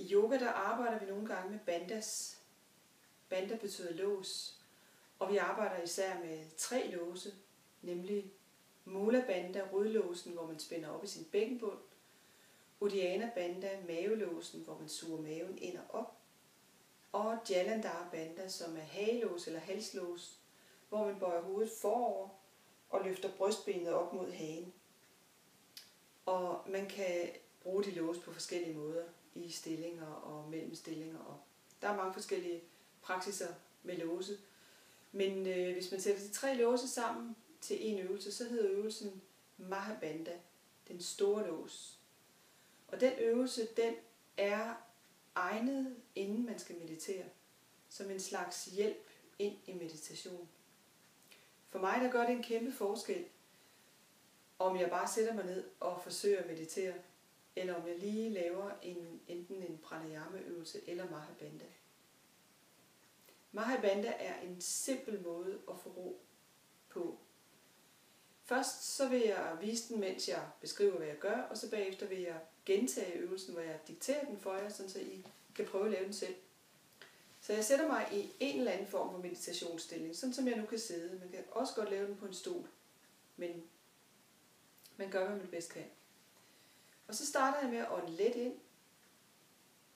I yoga der arbejder vi nogle gange med bandhas. Bandha betyder lås, og vi arbejder især med 3 låse, nemlig Mula Bandha, rødlåsen, hvor man spænder op i sin bækkenbund, Uddiyana Bandha, mavelåsen, hvor man suger maven ind og op, og Jalandhara Bandha, som er hagelås eller halslås, hvor man bøjer hovedet forover og løfter brystbenet op mod hagen. Og man kan bruge de låse på forskellige måder i stillinger og mellem stillinger. Og der er mange forskellige praksiser med låse. Men hvis man sætter de 3 låse sammen til en øvelse, så hedder øvelsen Mahabandha, den store lås. Og den øvelse, den er egnet, inden man skal meditere, som en slags hjælp ind i meditation. For mig der gør det en kæmpe forskel, om jeg bare sætter mig ned og forsøger at meditere, eller om jeg lige laver enten en pranayama-øvelse eller Mahabandha. Mahabandha er en simpel måde at få ro på. Først så vil jeg vise den, mens jeg beskriver, hvad jeg gør, og så bagefter vil jeg gentage øvelsen, hvor jeg dikterer den for jer, så I kan prøve at lave den selv. Så jeg sætter mig i en eller anden form for meditationsstilling, sådan som jeg nu kan sidde. Man kan også godt lave den på en stol, men man gør, hvad man bedst kan. Og så starter jeg med at ånde let ind,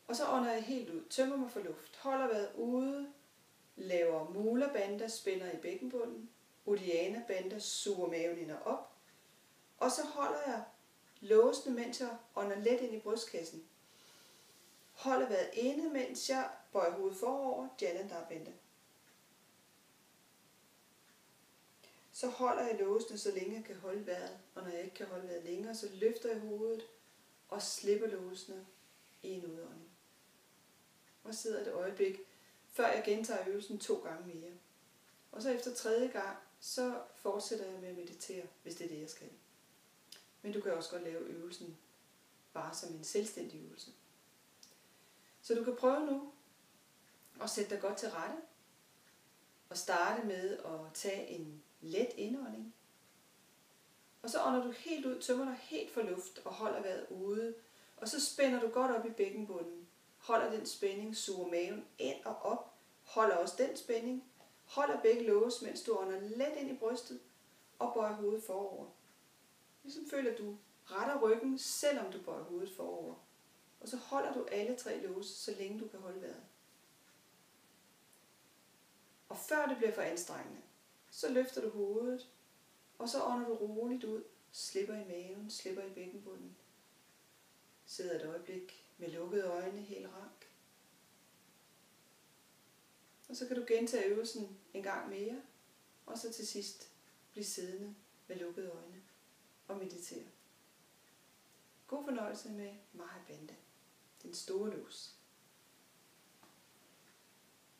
og så ånder jeg helt ud, tømmer mig for luft, holder vejret ude, laver Mula Bandha, spænder i bækkenbunden, Uddiyana Bandha, suger maven ind og op, og så holder jeg låsende, mens jeg ånder let ind i brystkassen. Holder vejret inde, mens jeg bøjer hovedet forover, Jalandhara Bandha. Så holder jeg låsene, så længe jeg kan holde vejret, og når jeg ikke kan holde vejret længere, så løfter jeg hovedet og slipper låsene i en udånding. Og sidder et øjeblik, før jeg gentager øvelsen 2 gange mere. Og så efter 3. gang, så fortsætter jeg med at meditere, hvis det er det, jeg skal. Men du kan også godt lave øvelsen bare som en selvstændig øvelse. Så du kan prøve nu at sætte dig godt til rette, og starte med at tage en let indånding. Og så ånder du helt ud, tømmer dig helt for luft og holder vejret ude. Og så spænder du godt op i bækkenbunden. Holder den spænding, suger maven ind og op. Holder også den spænding. Holder begge låse, mens du ånder let ind i brystet og bøjer hovedet forover. Ligesom føler du retter ryggen, selvom du bøjer hovedet forover. Og så holder du alle 3 låse, så længe du kan holde vejret. Og før det bliver for anstrengende, så løfter du hovedet, og så ånder du roligt ud, slipper i maven, slipper i bækkenbunden. Sidder et øjeblik med lukkede øjne, helt rank. Og så kan du gentage øvelsen en gang mere, og så til sidst blive siddende med lukkede øjne og meditere. God fornøjelse med Mahabandha, den store lås.